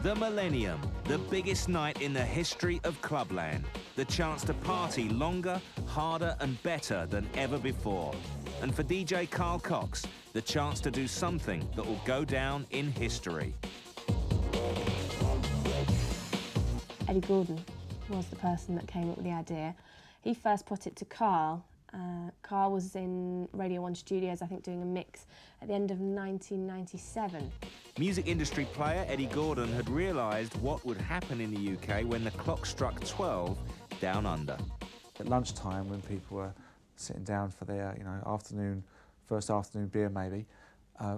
The Millennium, the biggest night in the history of Clubland. The chance to party longer, harder and better than ever before. And for DJ Carl Cox, the chance to do something that will go down in history. Eddie Gordon was the person that came up with the idea. He first put it to Carl. Carl was in Radio 1 Studios, I think, doing a mix at the end of 1997. Music industry player Eddie Gordon had realised what would happen in the UK when the clock struck 12 down under. At lunchtime, when people were sitting down for their, first afternoon beer maybe,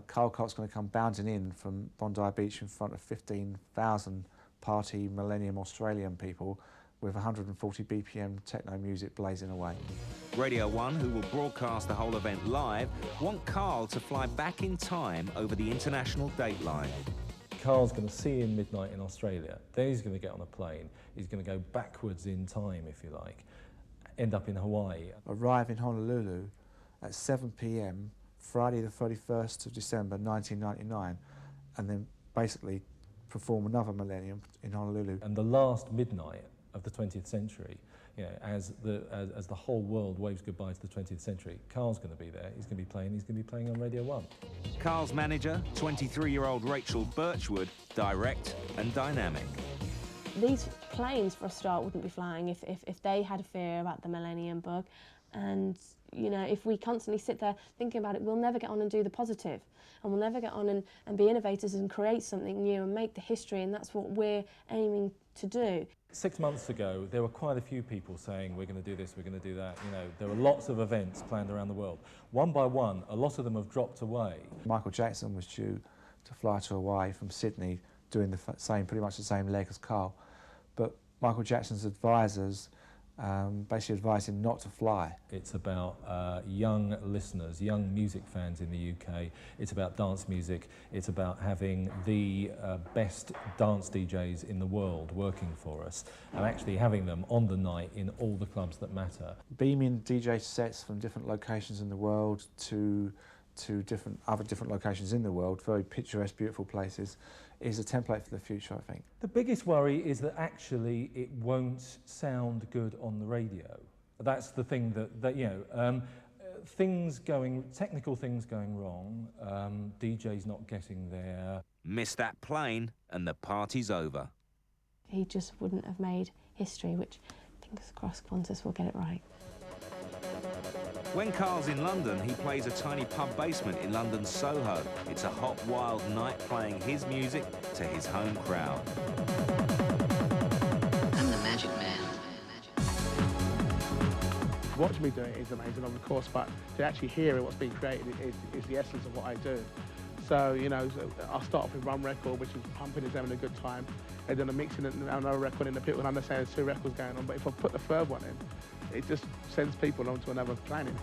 Carl Cox going to come bounding in from Bondi Beach in front of 15,000 party Millennium Australian people with 140 BPM techno music blazing away. Radio 1, who will broadcast the whole event live, want Carl to fly back in time over the international dateline. Carl's going to see him midnight in Australia, then he's going to get on a plane, he's going to go backwards in time, if you like, end up in Hawaii. Arrive in Honolulu at 7 p.m, Friday the 31st of December 1999, and then basically perform another Millennium in Honolulu. And the last midnight of the 20th century, as the whole world waves goodbye to the 20th century, Carl's going to be there, he's going to be playing on Radio 1. Carl's manager, 23-year-old Rachel Birchwood, direct and dynamic. These planes, for a start, wouldn't be flying if they had a fear about the Millennium Bug. And, if we constantly sit there thinking about it, we'll never get on and do the positive. And we'll never get on and be innovators and create something new and make the history, and that's what we're aiming to do. 6 months ago, there were quite a few people saying, we're going to do this, we're going to do that. There were lots of events planned around the world. One by one, a lot of them have dropped away. Michael Jackson was due to fly to Hawaii from Sydney, doing pretty much the same leg as Carl. But Michael Jackson's advisors basically advised him not to fly. It's about young listeners, young music fans in the UK. It's about dance music. It's about having the best dance DJs in the world working for us and actually having them on the night in all the clubs that matter. Beaming DJ sets from different locations in the world to different locations in the world, very picturesque, beautiful places, is a template for the future, I think. The biggest worry is that actually it won't sound good on the radio. That's the thing technical things going wrong, DJs not getting there. Miss that plane and the party's over. He just wouldn't have made history, which, fingers crossed, Qantas will get it right. When Carl's in London, he plays a tiny pub basement in London's Soho. It's a hot, wild night playing his music to his home crowd. I'm the magic man. Watching me do it is amazing, of course, but to actually hear what's being created is the essence of what I do. So, I'll start off with one record, which is pumping, is having a good time, and then I'm mixing another record in the pit, and I understand there's two records going on, but if I put the third one in, it just sends people onto another planet.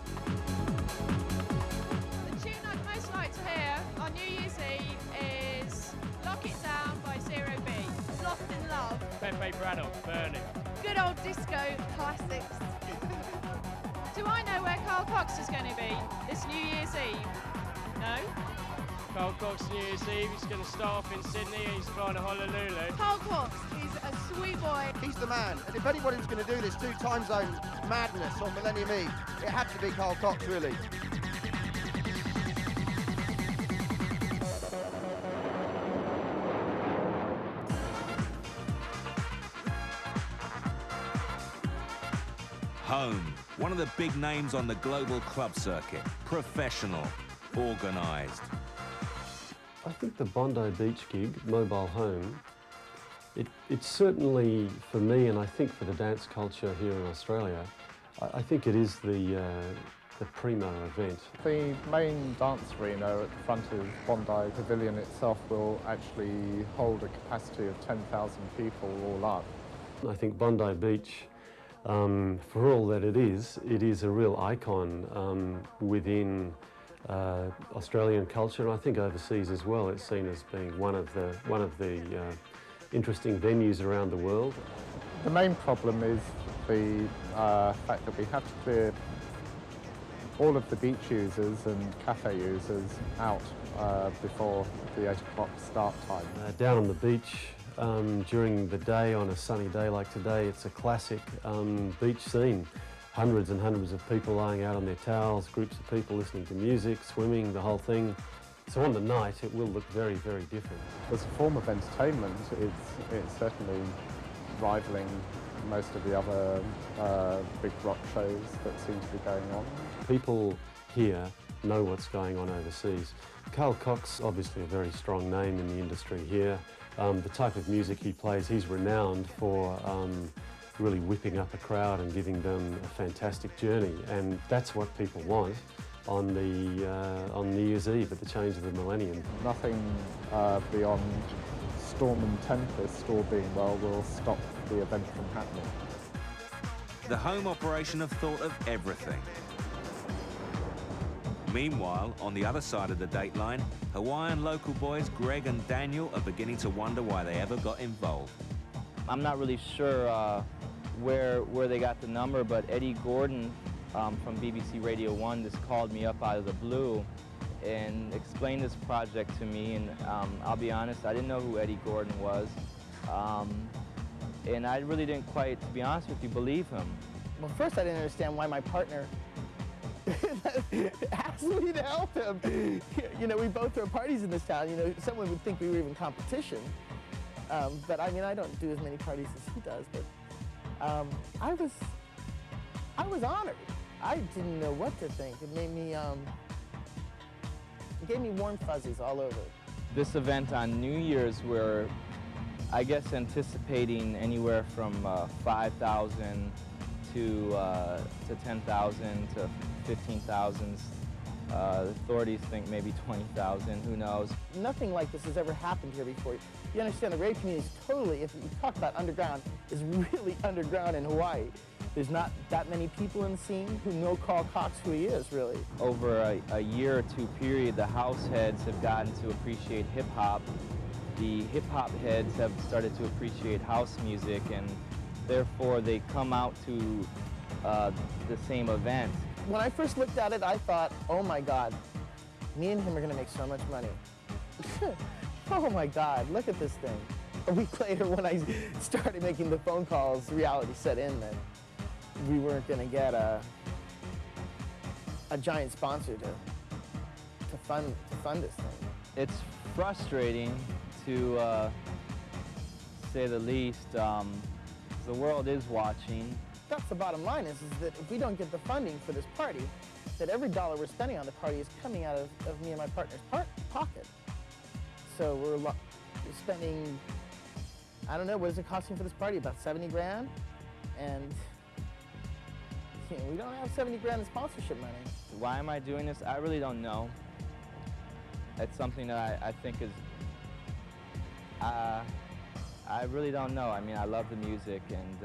The tune I'd most like to hear on New Year's Eve is Lock It Down by Zero B. Lost in Love. Pepe Brado, Burning. Good old disco classics. Do I know where Carl Cox is going to be this New Year's Eve? No? Carl Cox New Year's Eve, he's going to start off in Sydney and he's flying to Honolulu. Carl Cox is a sweet boy. He's the man, and if anybody's going to do this 2 time zone madness on Millennium Eve, it had to be Carl Cox, really. Home, one of the big names on the global club circuit. Professional, organised. I think the Bondi Beach gig, Mobile Home, it's certainly for me, and I think for the dance culture here in Australia, I think it is the primo event. The main dance arena at the front of Bondi Pavilion itself will actually hold a capacity of 10,000 people all up. I think Bondi Beach, for all that it is a real icon within Australian culture, and I think overseas as well. It's seen as being one of the interesting venues around the world. The main problem is the fact that we have to clear all of the beach users and cafe users out before the 8 o'clock start time. Down on the beach, during the day on a sunny day like today. It's a classic beach scene. Hundreds and hundreds of people lying out on their towels, groups of people listening to music, swimming, the whole thing. So on the night it will look very, very different. As a form of entertainment, it's certainly rivaling most of the other big rock shows that seem to be going on. People here know what's going on overseas. Carl Cox, obviously a very strong name in the industry here. The type of music he plays, he's renowned for really whipping up a crowd and giving them a fantastic journey, and that's what people want on New Year's Eve at the change of the millennium. Nothing beyond storm and tempest or being well will stop the event from happening. The home operation have thought of everything. Meanwhile, on the other side of the dateline, Hawaiian local boys Greg and Daniel are beginning to wonder why they ever got involved. I'm not really sure where they got the number, but Eddie Gordon from BBC Radio 1 just called me up out of the blue and explained this project to me, and I'll be honest, I didn't know who Eddie Gordon was, and I really didn't quite, to be honest with you, believe him. Well, first I didn't understand why my partner asked me to help him. You know, we both throw parties in this town. You know, someone would think we were even competition. But I mean, I don't do as many parties as he does, but I was honored. I didn't know what to think. It made me, it gave me warm fuzzies all over. This event on New Year's, we're, I guess, anticipating anywhere from 5,000 to 10,000 to 15,000. Authorities think maybe 20,000, who knows. Nothing like this has ever happened here before. You understand, the rave community is totally, if you talk about underground, is really underground in Hawaii. There's not that many people in the scene who know Carl Cox who he is, really. Over a year or two period, the house heads have gotten to appreciate hip-hop. The hip-hop heads have started to appreciate house music, and therefore they come out to the same event. When I first looked at it, I thought, oh my God, me and him are gonna make so much money. Oh my God, look at this thing. A week later, when I started making the phone calls, reality set in that we weren't gonna get a giant sponsor to fund this thing. It's frustrating, to say the least. The world is watching. That's the bottom line, is that if we don't get the funding for this party, that every dollar we're spending on the party is coming out of me and my partner's pocket. So we're spending, I don't know, what is it costing for this party? About 70 grand? And you know, we don't have 70 grand in sponsorship money. Why am I doing this? I really don't know. It's something that I think is, I really don't know. I mean, I love the music, and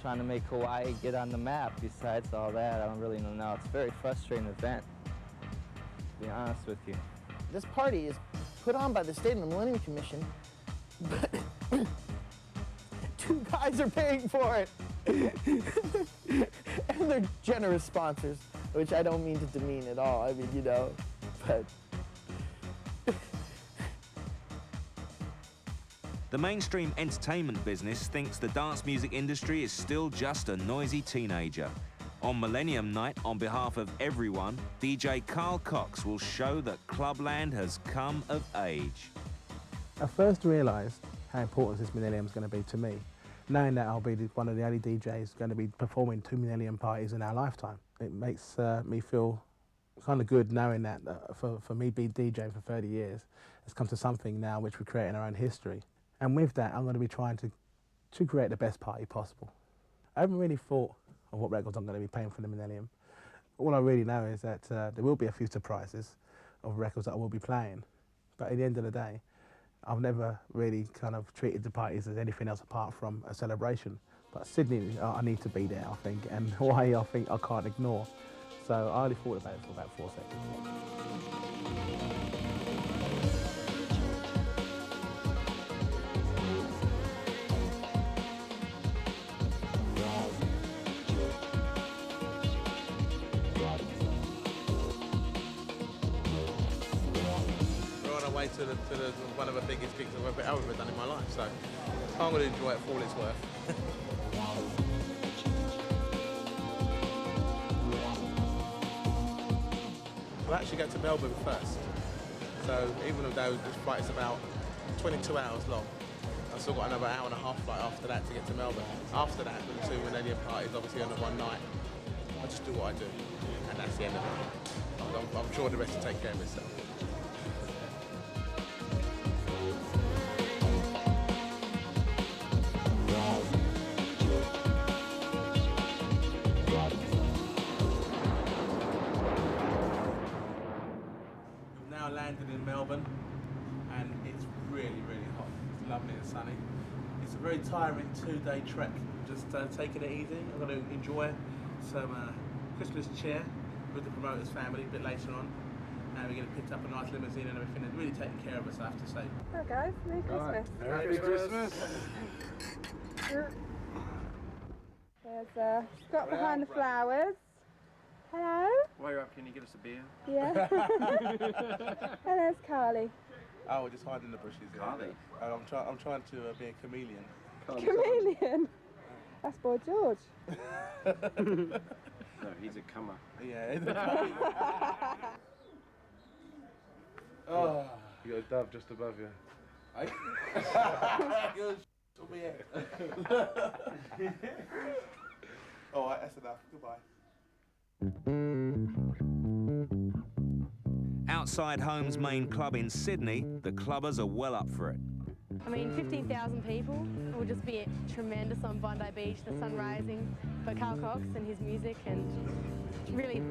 trying to make Hawaii get on the map. Besides all that, I don't really know. It's a very frustrating event, to be honest with you. This party is put on by the state and the Millennium Commission, but two guys are paying for it. And they're generous sponsors, which I don't mean to demean at all. I mean, you know, but The mainstream entertainment business thinks the dance music industry is still just a noisy teenager. On Millennium Night, on behalf of everyone, DJ Carl Cox will show that Clubland has come of age. I first realised how important this Millennium is going to be to me, knowing that I'll be one of the only DJs going to be performing 2 Millennium parties in our lifetime. It makes me feel kind of good knowing that for me being DJing for 30 years, it's come to something now which we're creating our own history. And with that, I'm going to be trying to create the best party possible. I haven't really thought of what records I'm going to be playing for the Millennium. All I really know is that there will be a few surprises of records that I will be playing. But at the end of the day, I've never really kind of treated the parties as anything else apart from a celebration. But Sydney, I need to be there, I think, and Hawaii, I think I can't ignore. So I only thought about it for about 4 seconds. way to one of the biggest gigs I've ever done in my life. So I'm going to enjoy it for all it's worth. We'll actually go to Melbourne first. So even though this flight is about 22 hours long, I've still got another hour and a half flight after that to get to Melbourne. After that, the two millennium parties obviously on the one night. I just do what I do, and that's the end of it. I'm sure the rest will take care of itself. We've now landed in Melbourne, and it's really, really hot. It's lovely and sunny. It's a very tiring 2-day trek. Just taking it easy. I'm going to enjoy some Christmas cheer with the promoter's family a bit later on. And we're going to pick up a nice limousine and everything. It's really taking care of us, I have to say. Hello guys, Merry Christmas. Merry Christmas. There's Scott behind the flowers. Hello. While you're up, can you get us a beer? Yeah. And there's Carly. Oh, we're just hiding in the bushes. Carly? I'm trying to be a chameleon. Chameleon? That's Boy George. No, he's a comer. Yeah, he's a comer. Oh. You got a dove just above you. All right, that's enough. Goodbye. Outside home's main club in Sydney, the clubbers are well up for it. I mean, 15,000 people will just be tremendous on Bondi Beach, the sun rising for Carl Cox and his music, and really,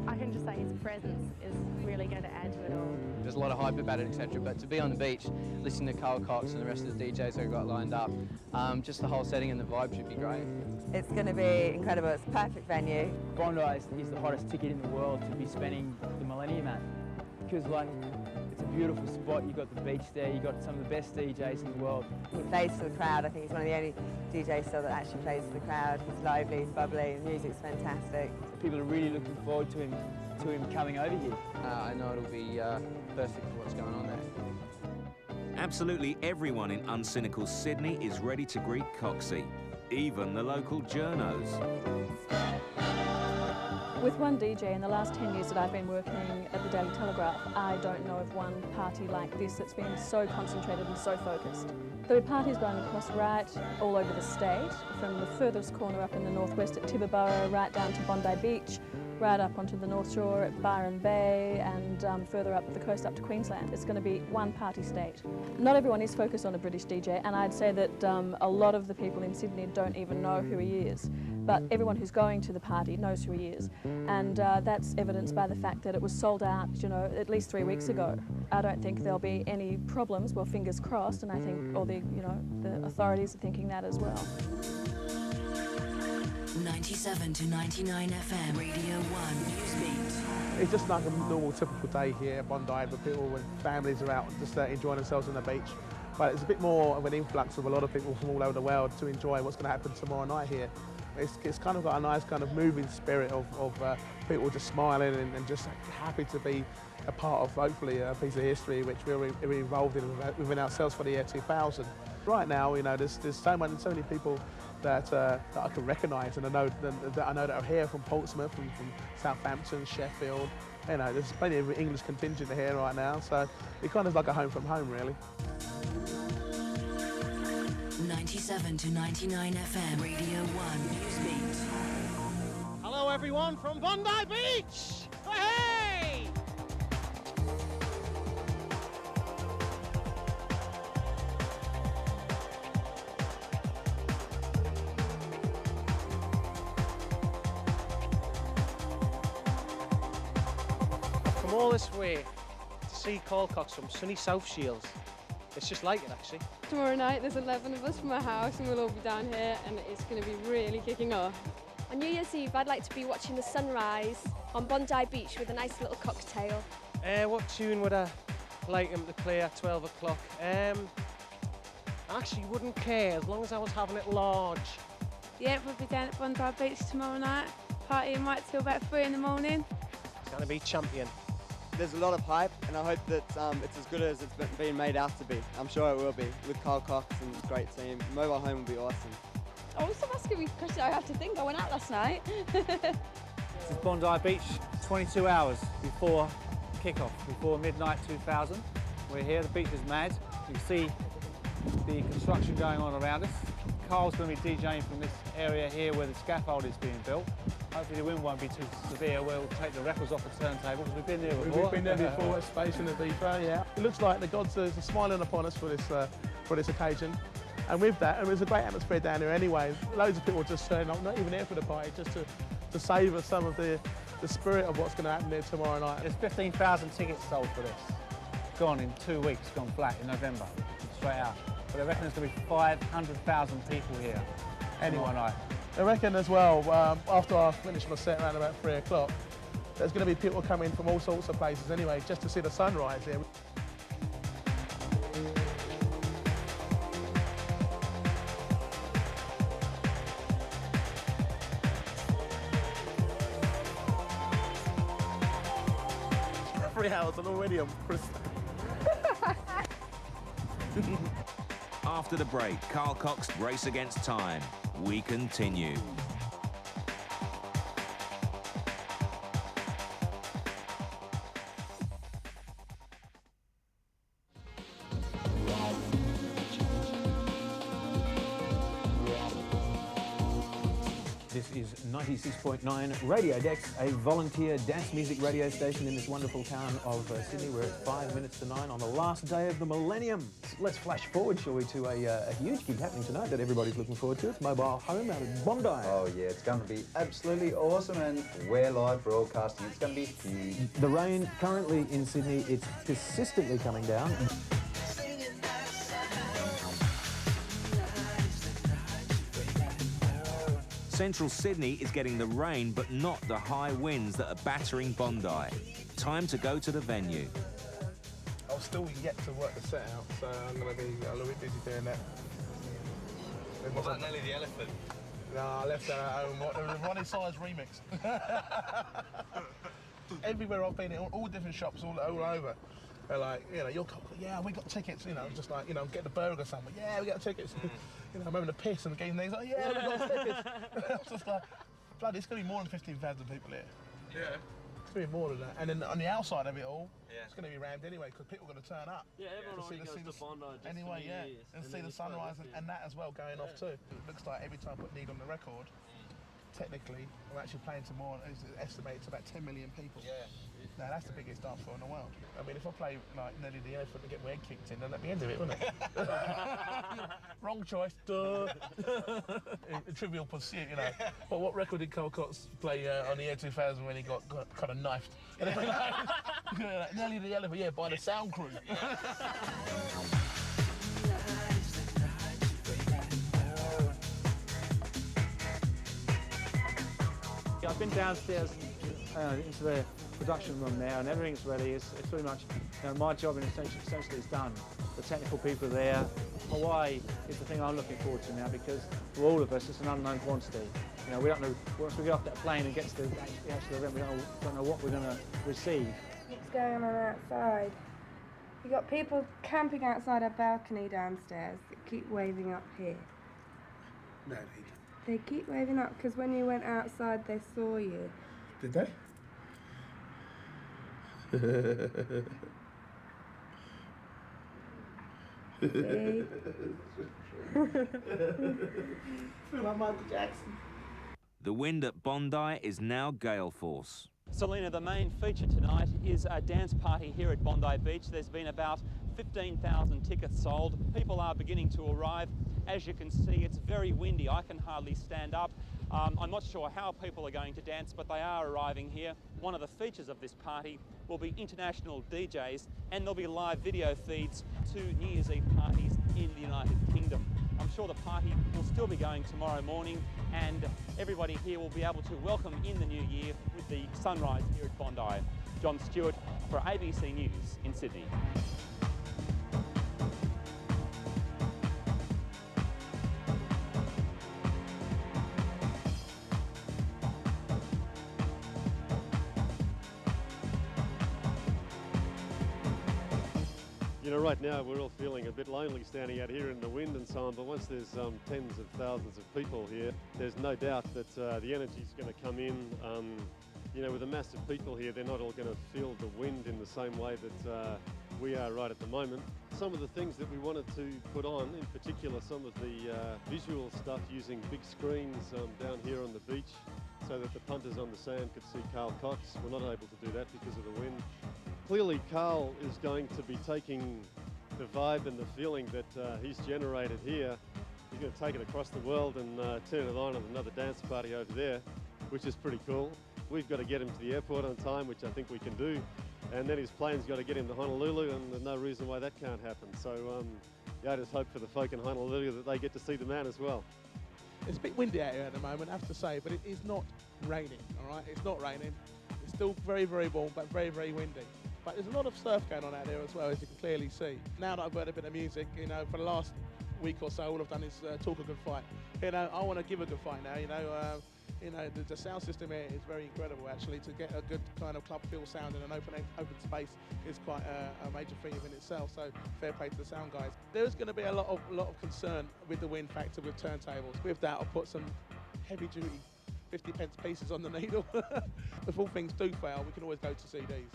I can just say his presence is really going to add to it all. There's a lot of hype about it, etc. But to be on the beach, listening to Carl Cox and the rest of the DJs that we've got lined up, just the whole setting and the vibe should be great. It's going to be incredible. It's a perfect venue. Bondi is the hottest ticket in the world to be spending the millennium at, because like, it's a beautiful spot. You've got the beach there, you've got some of the best DJs in the world. He plays for the crowd. I think he's one of the only DJs still that actually plays for the crowd. He's lively, he's bubbly, the music's fantastic. People are really looking forward to him coming over here. I know it'll be perfect for what's going on there. Absolutely everyone in uncynical Sydney is ready to greet Coxie, even the local journos. With one DJ in the last 10 years that I've been working at the Daily Telegraph, I don't know of one party like this that's been so concentrated and so focused. There are parties going across right all over the state, from the furthest corner up in the northwest at Tibbaborough, right down to Bondi Beach, right up onto the North Shore at Byron Bay, and further up the coast up to Queensland. It's going to be one party state. Not everyone is focused on a British DJ, and I'd say that a lot of the people in Sydney don't even know who he is. But everyone who's going to the party knows who he is, and that's evidenced by the fact that it was sold out, you know, at least 3 weeks ago. I don't think there'll be any problems. Well, fingers crossed, and I think all the, you know, the authorities are thinking that as well. 97 to 99 FM, Radio 1 Newsbeat. It's just like a normal, typical day here at Bondi, where people and families are out just enjoying themselves on the beach. But it's a bit more of an influx of a lot of people from all over the world to enjoy what's going to happen tomorrow night here. It's kind of got a nice kind of moving spirit of people just smiling and just happy to be a part of, hopefully, a piece of history which we're involved in within ourselves for the year 2000. Right now, you know, there's so many people that I can recognise, and I know that are here from Portsmouth, from Southampton, Sheffield. You know, there's plenty of English contingent here right now, so it's kind of like a home from home, really. 97 to 99 FM, Radio 1 Newsbeat. Hello everyone from Bondi Beach! Hey! Come all this way to see Carl Cox from sunny South Shields. It's just like it, actually. Tomorrow night there's 11 of us from our house and we'll all be down here and it's going to be really kicking off. On New Year's Eve I'd like to be watching the sunrise on Bondi Beach with a nice little cocktail. What tune would I like him to play at 12 o'clock? I actually wouldn't care as long as I was having it large. Yeah, we'll be down at Bondi Beach tomorrow night, partying right till about 3 in the morning. It's going to be champion. there's a lot of hype, and I hope that it's as good as it's been made out to be. I'm sure it will be, with Carl Cox and a great team. Mobile home will be awesome. Oh, stop asking me questions. I have to think. I went out last night. This is Bondi Beach, 22 hours before kick-off, before midnight 2000. We're here, the beach is mad. You can see the construction going on around us. Carl's going to be DJing from this area here where the scaffold is being built. Hopefully the wind won't be too severe. We'll take the records off the turntable because we've been there before. We've been there before, space in the deeper, yeah. It looks like the gods are smiling upon us for this occasion. And with that, there's a great atmosphere down here anyway. Loads of people just turn up, not even here for the party, just to savour some of the spirit of what's going to happen there tomorrow night. There's 15,000 tickets sold for this. Gone in 2 weeks, gone flat in November, straight out. But I reckon there's going to be 500,000 people here tomorrow night. I reckon as well, after I finish my set around about 3 o'clock, there's going to be people coming from all sorts of places anyway, just to see the sunrise here. Hours and already I'm After the break, Carl Cox race against time. We continue. This is 96.9 Radio Dex, a volunteer dance music radio station in this wonderful town of Sydney. We're at 5 minutes to 9 on the last day of the millennium. Let's flash forward, shall we, to a huge gig happening tonight that everybody's looking forward to. It's Mobile Home out of Bondi. Oh yeah, it's going to be absolutely awesome, and we're live broadcasting. It's going to be huge. The rain currently in Sydney, it's persistently coming down. Central Sydney is getting the rain, but not the high winds that are battering Bondi. Time to go to the venue. I'll still yet to work the set out, so I'm going to be a little bit busy doing that. What about Nelly the Elephant? No, I left that at home. The Ronnie Size remix. Everywhere I've been, in all different shops all over. They're like, you know, yeah, we got tickets, you know, just like, you know, get the burger somewhere. Yeah, we got tickets. You know, I'm having a piss and getting things like, yeah, we got tickets. I was just like, bloody, it's going to be more than 15,000 people here. Yeah. It's going to be more than that. And then on the outside of it all, it's going to be rammed anyway because people are going to turn up. Yeah, everyone already goes to Bondi just anyway, for New Year's, and see the sunrise and that as well going off too. It looks like every time I put Need on the record, technically, I'm actually playing to more, it's estimated to about 10 million people. Yeah. Now, that's the biggest dance floor in the world. I mean, if I play like Nelly the Elephant and get my head kicked in, then that'd be the end of it, wouldn't it? Wrong choice, duh. Trivial Pursuit, you know. But what record did Carl Cox play on the year 2000 when he got kind of knifed? Nelly the Elephant, yeah, by the sound crew. I've been downstairs into the production room now, and everything's ready. It's pretty much, you know, my job essentially is done. The technical people are there. Hawaii is the thing I'm looking forward to now, because for all of us, it's an unknown quantity. You know, we don't know, once we get off that plane and get to the actual event, we don't know what we're going to receive. What's going on outside? We've got people camping outside our balcony downstairs that keep waving up here. No, they keep waving up because when you went outside, they saw you. Did they? See? Like Michael Jackson. The wind at Bondi is now gale force. Selena, the main feature tonight is a dance party here at Bondi Beach. There's been about 15,000 tickets sold. People are beginning to arrive. As you can see, it's very windy. I can hardly stand up. I'm not sure how people are going to dance, but they are arriving here. One of the features of this party will be international DJs, and there'll be live video feeds to New Year's Eve parties in the United Kingdom. I'm sure the party will still be going tomorrow morning, and everybody here will be able to welcome in the new year with the sunrise here at Bondi. John Stewart for ABC News in Sydney. right now we're all feeling a bit lonely standing out here in the wind and so on, but once there's tens of thousands of people here, there's no doubt that the energy's going to come in. You know, with the mass of people here, they're not all going to feel the wind in the same way that we are right at the moment. Some of the things that we wanted to put on, in particular some of the visual stuff using big screens down here on the beach so that the punters on the sand could see Carl Cox. We're not able to do that because of the wind. Clearly Carl is going to be taking the vibe and the feeling that he's generated here. He's going to take it across the world and turn it on at another dance party over there, which is pretty cool. We've got to get him to the airport on time, which I think we can do. And then his plane's got to get him to Honolulu, and there's no reason why that can't happen. So yeah, I just hope for the folk in Honolulu that they get to see the man as well. It's a bit windy out here at the moment, I have to say, but it is not raining, all right? It's not raining. It's still very, very warm, but very, very windy. But there's a lot of surf going on out there as well, as you can clearly see. Now that I've heard a bit of music, you know, for the last week or so, all I've done is talk a good fight. You know, I want to give a good fight now, you know, the sound system here is very incredible actually. To get a good kind of club feel sound in an open space is quite a major feat in itself, so fair play to the sound guys. There's going to be a lot of concern with the wind factor with turntables. With that, I'll put some heavy duty 50p pieces on the needle. If all things do fail, we can always go to CDs.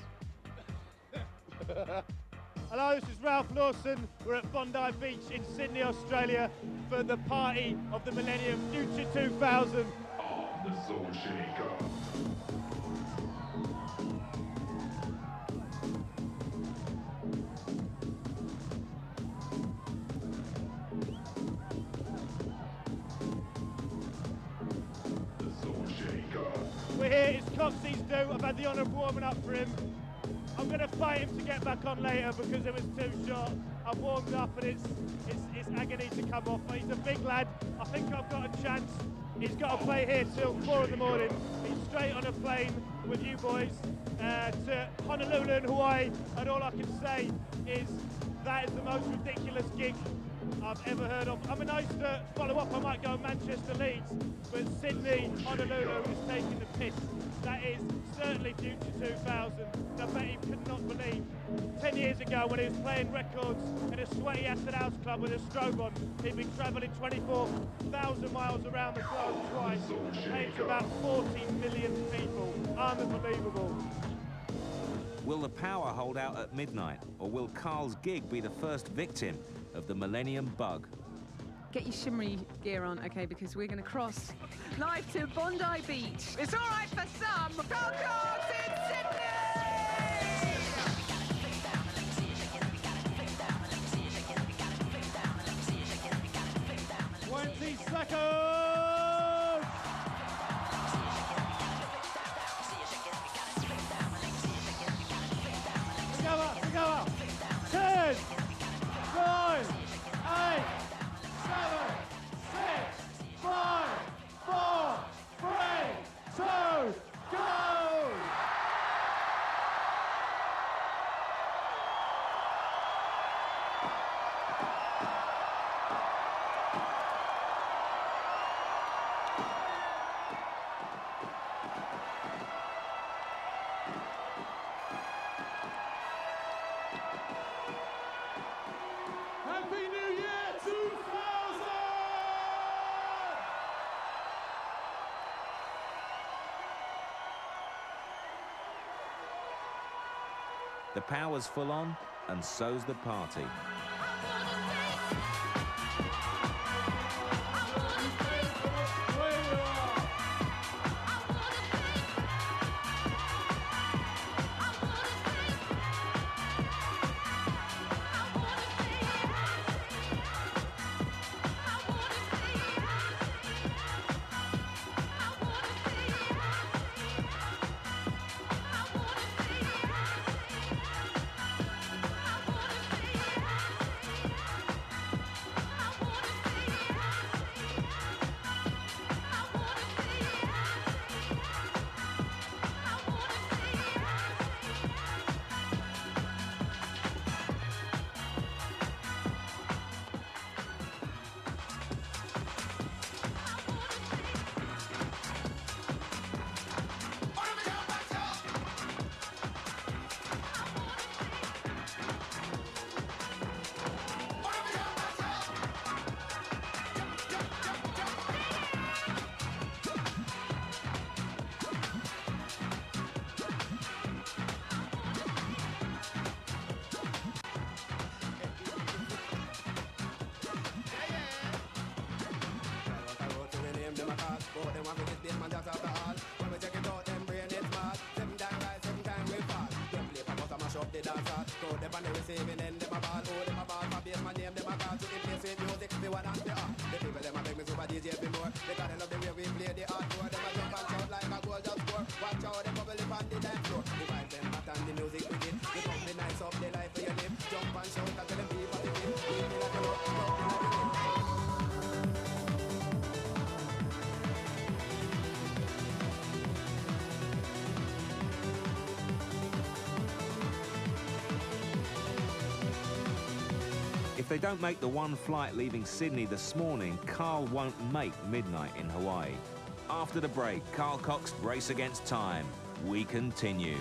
Hello, this is Ralph Lawson. We're at Bondi Beach in Sydney, Australia for the party of the Millennium Phuture 2000. The Soul Shaker. We're here, it's Coxie's due. I've had the honour of warming up for him. I'm going to fight him to get back on later because it was too short. I've warmed up and it's agony to come off, but he's a big lad. I think I've got a chance. He's got to play here till 4 in the morning. He's straight on a plane with you boys to Honolulu in Hawaii, and all I can say is that is the most ridiculous gig I've ever heard of. I mean, I used to follow up, I might go Manchester, Leeds, but Sydney, Honolulu is taking the piss. That is certainly Phuture 2000. I bet he could not believe 10 years ago when he was playing records in a sweaty acid house club with a strobe on, he'd been travelling 24,000 miles around the globe twice, playing to about 14 million people. Unbelievable. Will the power hold out at midnight, or will Carl's gig be the first victim of the Millennium Bug? Get your shimmery gear on, okay, because we're going to cross live to Bondi Beach. It's all right for some. Carl Cox in Sydney! 20 seconds! Together! 10, 9, 8, 7, 6, 5, 4, 3, 2, go! Happy New Year 2000! The power's full on, and so's the party. call. But them want to get this man just after all. When we check it out, them brain it's mad. 7 times rise, 7 times we fall. Them play for us, I mash up the dance hall. So them on the receiving end, them a ball. Oh, them a ball for bass, my name, them a call. To replace with music, the one and the art. The people, them a beg me super DJ be more. Because they love the way we play the hardcore. Them a jump and shout like a goal just score. Watch out, them bubble up on the dance floor. The vibe them hot and the music begin. The company nice up the life for your live. Jump and shout and tell them be positive. Be me like a rock, love me like a live. If they don't make the one flight leaving Sydney this morning, Carl won't make midnight in Hawaii. After the break, Carl Cox Race Against Time. We continue.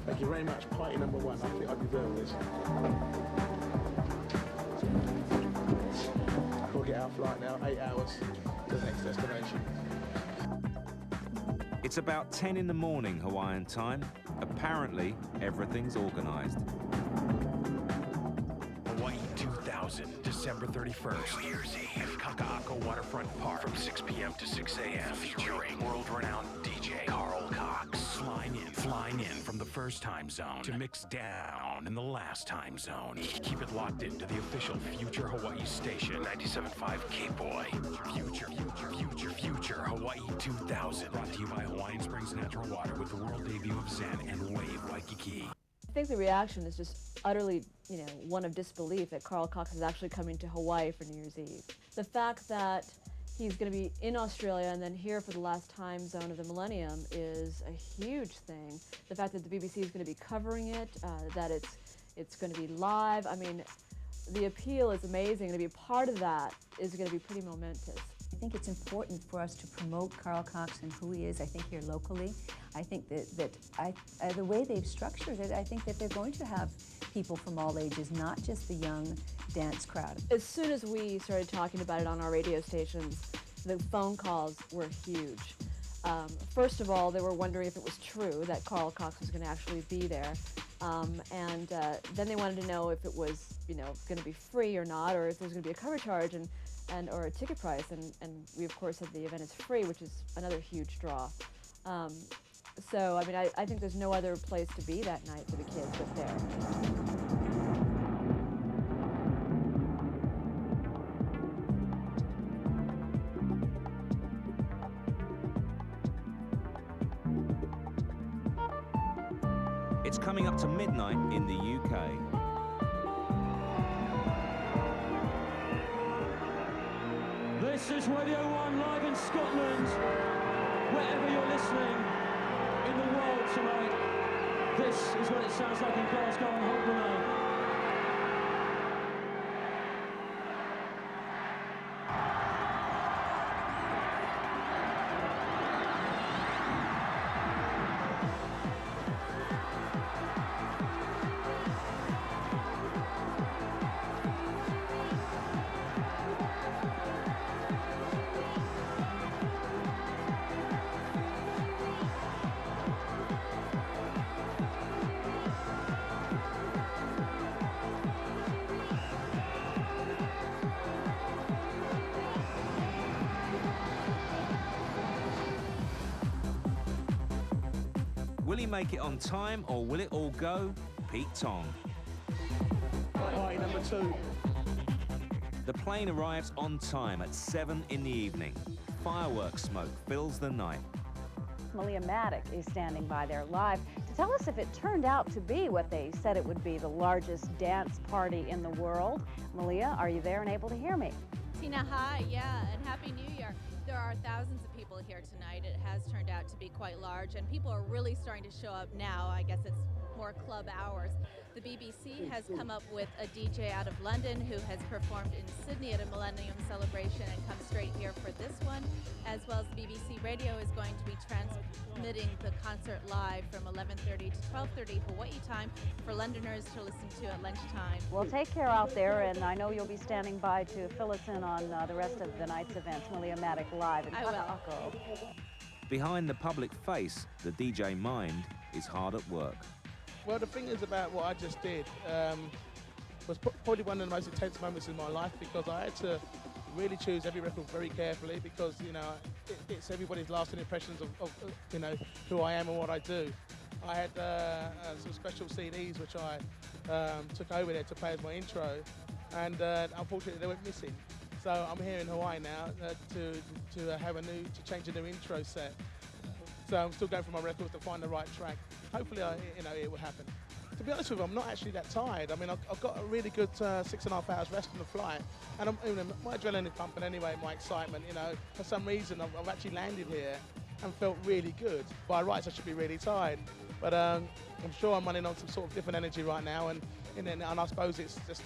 Thank you very much. Party number one. I think I deserve this. We'll get our flight now. 8 hours to the next destination. It's about 10 in the morning Hawaiian time. Apparently, everything's organised. Hawaii 2000, December 31st. New Year's Eve, Kaka'ako Waterfront Park from 6 p.m. to 6 a.m. Featuring world-renowned DJ Carl Cox. Flying in from the first time zone to mix down in the last time zone. Keep it locked into the official Future Hawaii station, 97.5 K-Boy. Future Hawaii 2000. Brought to you by Hawaiian Springs Natural Water with the world debut of Zen and Wave Waikiki. I think the reaction is just utterly, one of disbelief that Carl Cox is actually coming to Hawaii for New Year's Eve. The fact that he's going to be in Australia and then here for the last time zone of the millennium is a huge thing. The fact that the BBC is going to be covering it, that it's going to be live. I mean, the appeal is amazing. To be a part of that is going to be pretty momentous. I think it's important for us to promote Carl Cox and who he is, I think, here locally. I think that the way they've structured it, I think that they're going to have people from all ages, not just the young dance crowd. As soon as we started talking about it on our radio stations, the phone calls were huge. First of all, they were wondering if it was true that Carl Cox was going to actually be there. And then they wanted to know if it was, going to be free or not, or if there was going to be a cover charge or a ticket price. And we, of course, said the event is free, which is another huge draw. So, I mean, I think there's no other place to be that night for the kids but there. It's coming up to midnight in the UK. This is Radio 1 live in Scotland. Wherever you're listening in the world tonight, this is what it sounds like in Glasgow and Hogmanay. Will he make it on time or will it all go? Pete Tong. Party number 2. The plane arrives on time at 7 in the evening. Fireworks smoke fills the night. Malia Maddock is standing by there live to tell us if it turned out to be what they said it would be, the largest dance party in the world. Malia, are you there and able to hear me? Tina, hi, yeah, and Happy New Year. There are thousands of people here tonight. It has turned out to be quite large, and people are really starting to show up now. I guess it's more club hours. The BBC has come up with a DJ out of London who has performed in Sydney at a Millennium celebration and come straight here for this one, as well as BBC Radio is going to be transmitting the concert live from 11:30 to 12:30 Hawaii time for Londoners to listen to at lunchtime. Well, take care out there, and I know you'll be standing by to fill us in on the rest of the night's events. Malia Matic live in Kaka'ako. Behind the public face, the DJ mind is hard at work. Well, the thing is about what I just did was probably one of the most intense moments in my life, because I had to really choose every record very carefully, because, you know, it's everybody's lasting impressions of you know, who I am and what I do. I had some special CDs which I took over there to play as my intro, and unfortunately they went missing. So I'm here in Hawaii now to change a new intro set. So I'm still going through my records to find the right track. Hopefully, it will happen. To be honest with you, I'm not actually that tired. I mean, I've got a really good 6.5 hours rest on the flight, and my adrenaline is pumping anyway, my excitement. You know, for some reason, I've actually landed here and felt really good. By rights, I should be really tired, but I'm sure I'm running on some sort of different energy right now, and I suppose it's just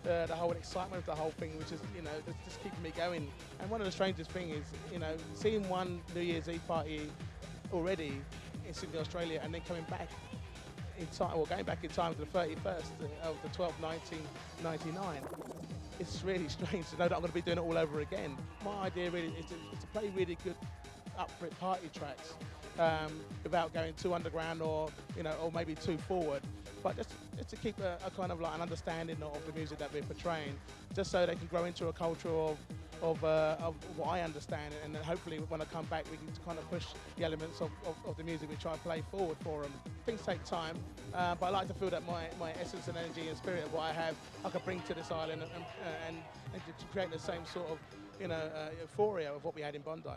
the whole excitement of the whole thing, which is, you know, just keeping me going. And one of the strangest things is, you know, seeing one New Year's Eve party already in Sydney, Australia, and then coming back in time, or going back in time to the 31st of the 12th, 1999. It's really strange to know that I'm going to be doing it all over again. My idea really is to play really good upbeat party tracks without going too underground or maybe too forward, but just to keep a kind of like an understanding of the music that we're portraying, just so they can grow into a culture of what I understand, and then hopefully when I come back we can kind of push the elements of the music we try to play forward for them. Things take time, but I like to feel that my essence and energy and spirit of what I have, I can bring to this island and to create the same sort of euphoria of what we had in Bondi.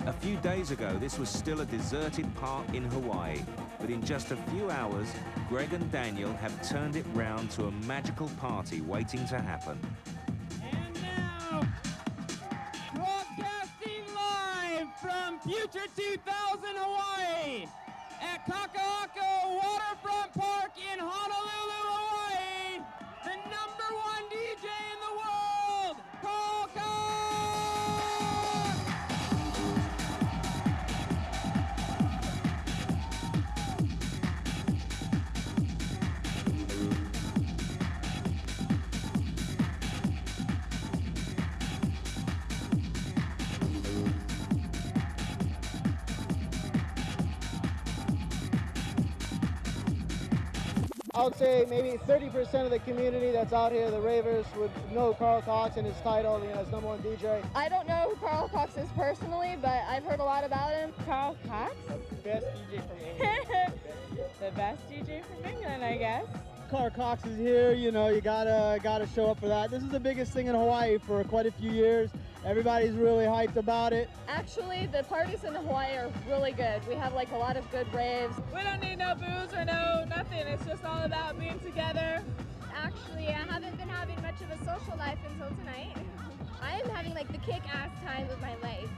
A few days ago, this was still a deserted park in Hawaii, but in just a few hours, Greg and Daniel have turned it round to a magical party waiting to happen. And now, broadcasting live from Phuture 2000 Hawaii at Kaka'ako Waterfront Park in Honolulu, Hawaii, the #1 DJ in the world, Carl Cox! I would say maybe 30% of the community that's out here, the ravers, would know Carl Cox and his title, as #1 DJ. I don't know who Carl Cox is personally, but I've heard a lot about him. Carl Cox? The best DJ from England. The best DJ from England, I guess. Carl Cox is here, you gotta show up for that. This is the biggest thing in Hawaii for quite a few years. Everybody's really hyped about it. Actually, the parties in Hawaii are really good. We have a lot of good raves. We don't need no booze or nothing. It's just all about being together. Actually, I haven't been having much of a social life until tonight. I am having the kick-ass time of my life.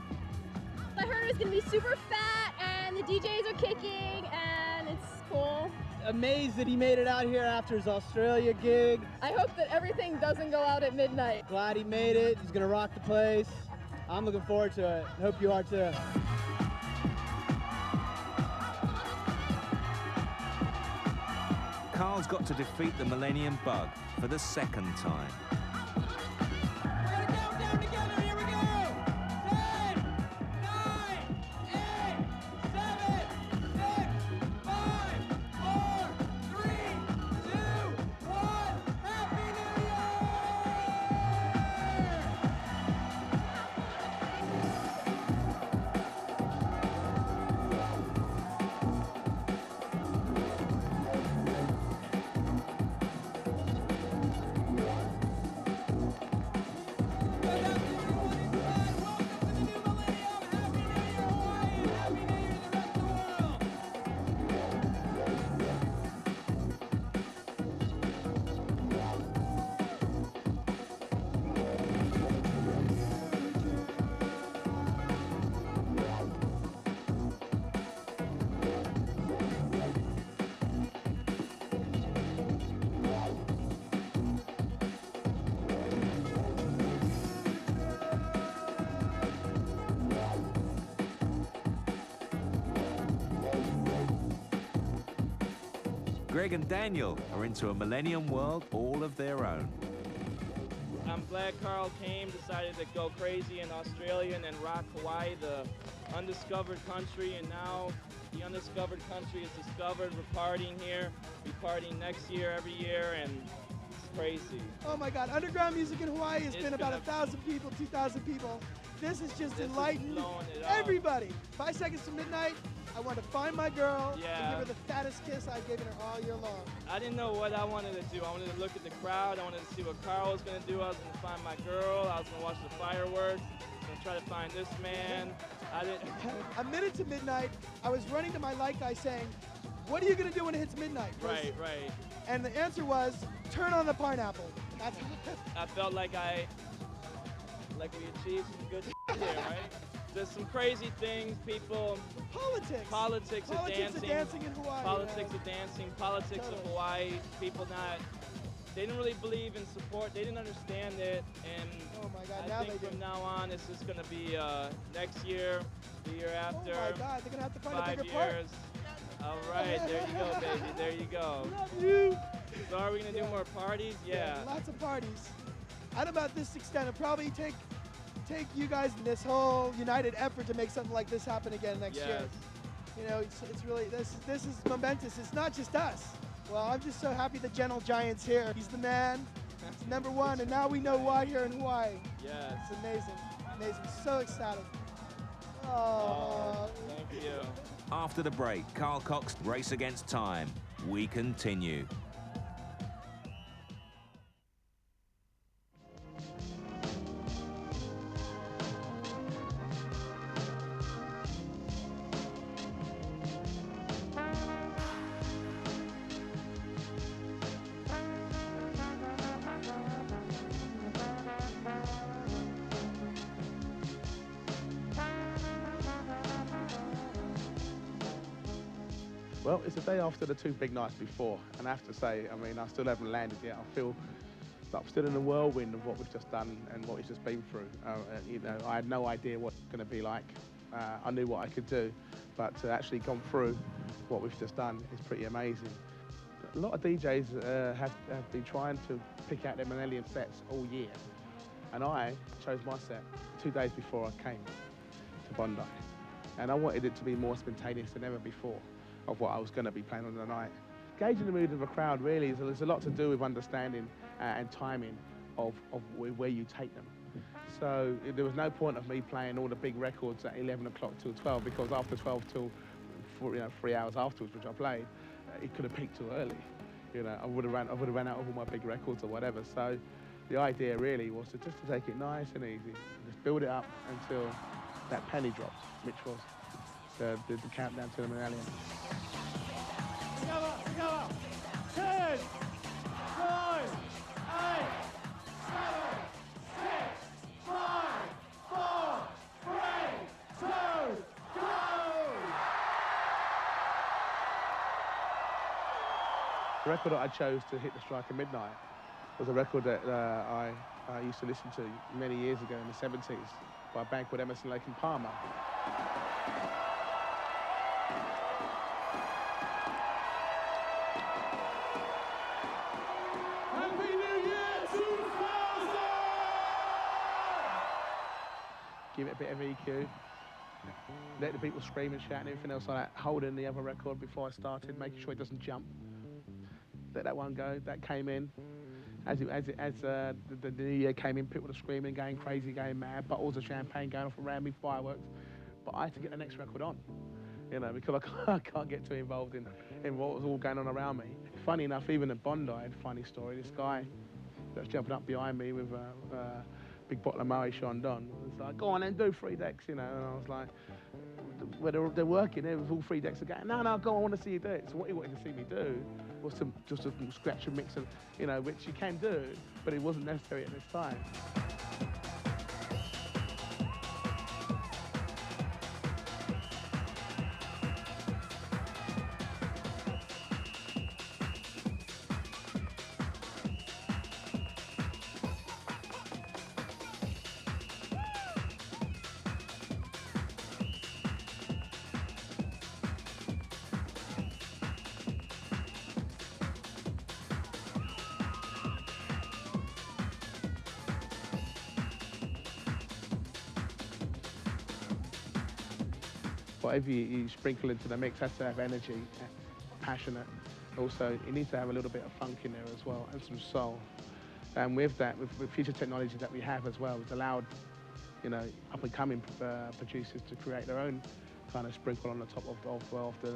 I heard it was gonna be super fat and the DJs are kicking and it's cool. Amazed that he made it out here after his Australia gig. I hope that everything doesn't go out at midnight. Glad he made it. He's gonna rock the place. I'm looking forward to it. Hope you are too. Carl's got to defeat the Millennium Bug for the second time. Greg and Daniel are into a millennium world all of their own. I'm glad Carl came, decided to go crazy in Australia and then rock Hawaii, the undiscovered country, and now the undiscovered country is discovered. We're partying here, we're partying next year, every year, and it's crazy. Oh my God, underground music in Hawaii has been about 1,000 people, 2,000 people. This has just enlightened everybody. 5 seconds to midnight, I wanted to find my girl and give her the fattest kiss I've given her all year long. I didn't know what I wanted to do. I wanted to look at the crowd. I wanted to see what Carl was going to do. I was going to find my girl. I was going to watch the fireworks. I was going to try to find this man. A minute to midnight, I was running to my light guy saying, what are you going to do when it hits midnight? Right. And the answer was, turn on the pineapple. I felt like we achieved some good here, right? There's some crazy things, people. Politics of dancing in Hawaii. Politics of dancing, politics of Hawaii. People they didn't really believe in support. They didn't understand it. And oh my God, I think from now on, it's just going to be next year, the year after. Oh my God, they're going to have to find 5 a bigger years. All right, there you go, baby. There you go. Love you. So are we going to do more parties? Yeah. Lots of parties. At about this extent, it'll probably take you guys in this whole united effort to make something like this happen again next year. You know, it's really, this is momentous. It's not just us. Well, I'm just so happy the Gentle Giant's here. He's the man. He's #1, and now we know why here in Hawaii. Yes. It's amazing. Amazing. So ecstatic. Oh, thank you. After the break, Carl Cox Race Against Time. We continue. Well, it's the day after the 2 big nights before, and I have to say, I mean, I still haven't landed yet. I feel that I'm still in the whirlwind of what we've just done and what we've just been through. You know, I had no idea what it's going to be like. I knew what I could do, but to actually come through what we've just done is pretty amazing. A lot of DJs have been trying to pick out their millennium sets all year, and I chose my set 2 days before I came to Bondi, and I wanted it to be more spontaneous than ever before of what I was going to be playing on the night. Gauging the mood of a crowd really there's a lot to do with understanding and timing of where you take them. So there was no point of me playing all the big records at 11 o'clock till 12, because after 12 till 3 hours afterwards, which I played, it could have peaked too early. You know, I would have ran out of all my big records or whatever. So the idea really was to take it nice and easy, just build it up until that penny drops, which was the countdown to the millennium. 10, 9, 8, 7, 6, 5, 4, 3, 2, go! The record that I chose to hit the strike at midnight was a record that I used to listen to many years ago in the 70s by a band called Emerson, Lake and Palmer. Happy New Year 2000! Give it a bit of EQ. Let the people scream and shout and everything else like that. Holding the other record before I started, making sure it doesn't jump. Let that one go. That came in. As the new year came in, people were screaming, going crazy, going mad, bottles of champagne going off around me, fireworks. But I had to get the next record on, you know, because I can't get too involved in what was all going on around me. Funny enough, even at Bondi, funny story, this guy that's jumping up behind me with a big bottle of Moët Chandon was like, go on and do 3 decks, you know, and I was like, well, they're working, it was all 3 decks again. No, go on, I want to see you do it. So what he wanted to see me do was just a scratch and mix, you know, which you can do, but it wasn't necessary at this time. whatever you sprinkle into the mix has to have energy, passionate. Also, it needs to have a little bit of funk in there as well, and some soul. And with that, with future technology that we have as well, it's allowed, you know, up-and-coming producers to create their own kind of sprinkle on the top of the,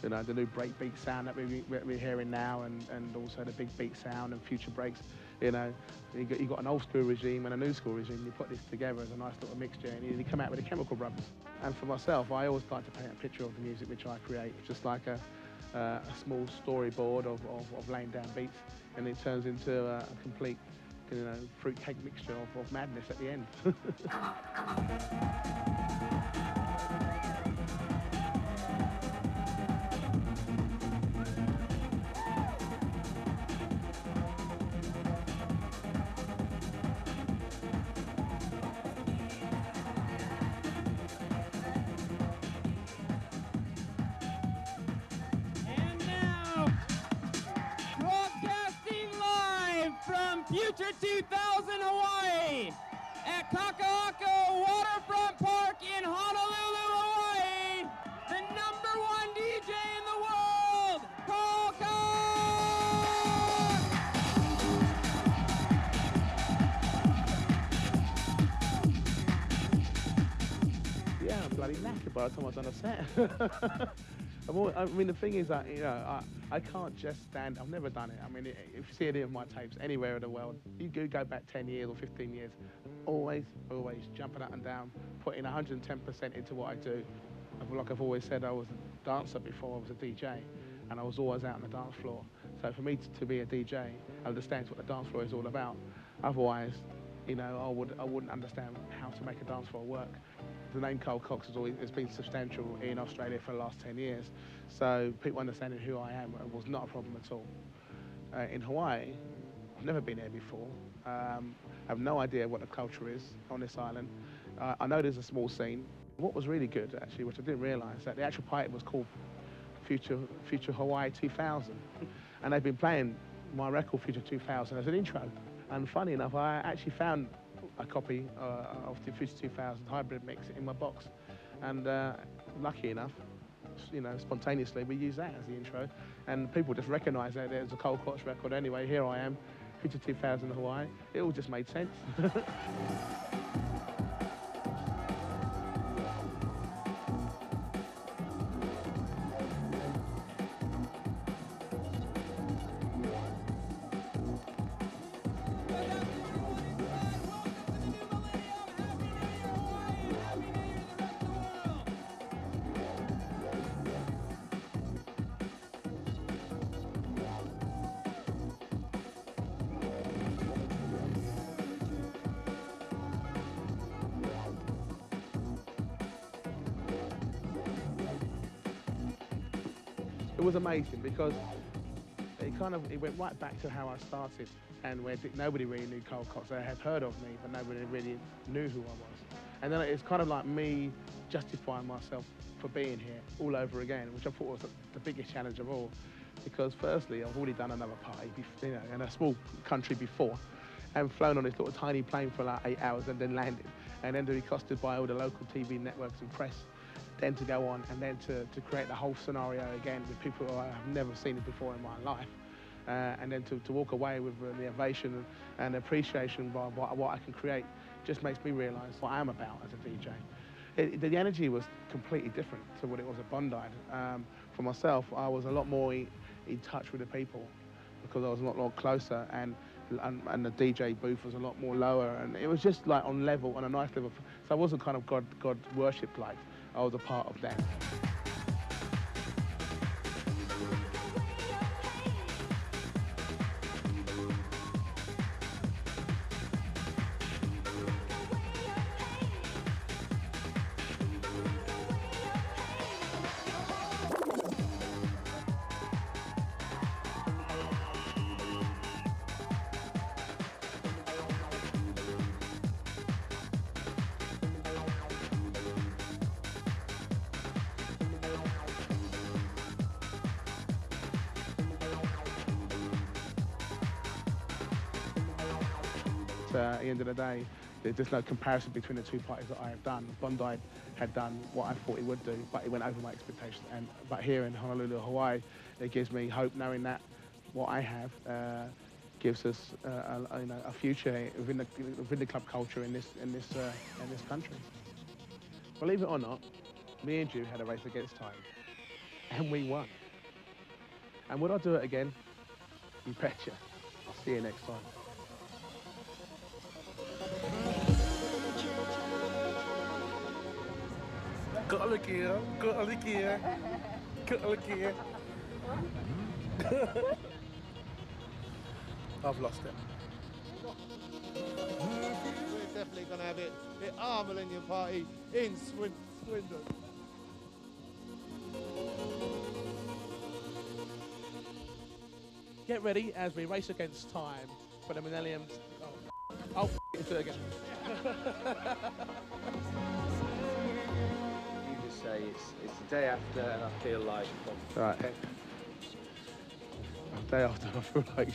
you know, the new breakbeat sound that we're hearing now, and also the big beat sound and future breaks. You know, you got an old school regime and a new school regime. You put this together as a nice little mixture, and you come out with the Chemical Brothers. And for myself, I always like to paint a picture of the music which I create, just like a small storyboard of laying down beats, and it turns into a complete, you know, fruitcake mixture of madness at the end. From Phuture 2000 Hawaii at Kaka'ako Waterfront Park in Honolulu, Hawaii, the #1 DJ in the world, Carl Cox! Yeah, I'm bloody knackered by the time I've done a set. I mean, the thing is that, you know, I can't just stand. I've never done it. I mean, if you see any of my tapes anywhere in the world, you go back 10 years or 15 years, always jumping up and down, putting 110% into what I do. Like I've always said, I was a dancer before I was a DJ, and I was always out on the dance floor. So for me to be a DJ, I understand what the dance floor is all about. Otherwise, you know, I wouldn't understand how to make a dance floor work. The name Carl Cox has been substantial in Australia for the last 10 years. So people understanding who I am was not a problem at all. In Hawaii, I've never been there before. I have no idea what the culture is on this island. I know there's a small scene. What was really good, actually, which I didn't realise, that the actual party was called Phuture Hawaii 2000. And they've been playing my record Phuture 2000 as an intro. And funny enough, I actually found a copy of the Phuture 2000 hybrid mix in my box, and lucky enough, you know, spontaneously we used that as the intro, and people just recognised that there's a Carl Cox record anyway. Here I am, Phuture 2000 Hawaii. It all just made sense. It was amazing because it went right back to how I started, and where nobody really knew Carl Cox. They had heard of me, but nobody really knew who I was. And then it's kind of like me justifying myself for being here all over again, which I thought was the biggest challenge of all. Because firstly, I've already done another party, you know, in a small country before, and flown on this little tiny plane for like 8 hours and then landed, and then to be accosted by all the local TV networks and press, then to go on and then to create the whole scenario again with people who I have never seen it before in my life, and then to walk away with the ovation and appreciation by what I can create just makes me realise what I am about as a DJ. The energy was completely different to what it was at Bondi. For myself, I was a lot more in touch with the people because I was a lot closer, and the DJ booth was a lot more lower, and it was just like on a nice level. So I wasn't kind of God worship like. I was a part of that. At the end of the day, There's no comparison between the two parties that I have done. Bondi had done what I thought it would do, but it went over my expectations. But here in Honolulu, Hawaii, it gives me hope knowing that what I have gives us a future within the club culture in this country. Believe it or not, me and you had a race against time, and we won. And would I do it again? You betcha. I'll see you next time. Gotta look here, gotta look here, gotta look here. I've lost it. We're definitely going to have it at our Millennium Party in Swindon. Get ready as we race against time for the Millennium. Oh, it's it again. You just say it's the day after and I feel like... Right. Okay. The day after I feel like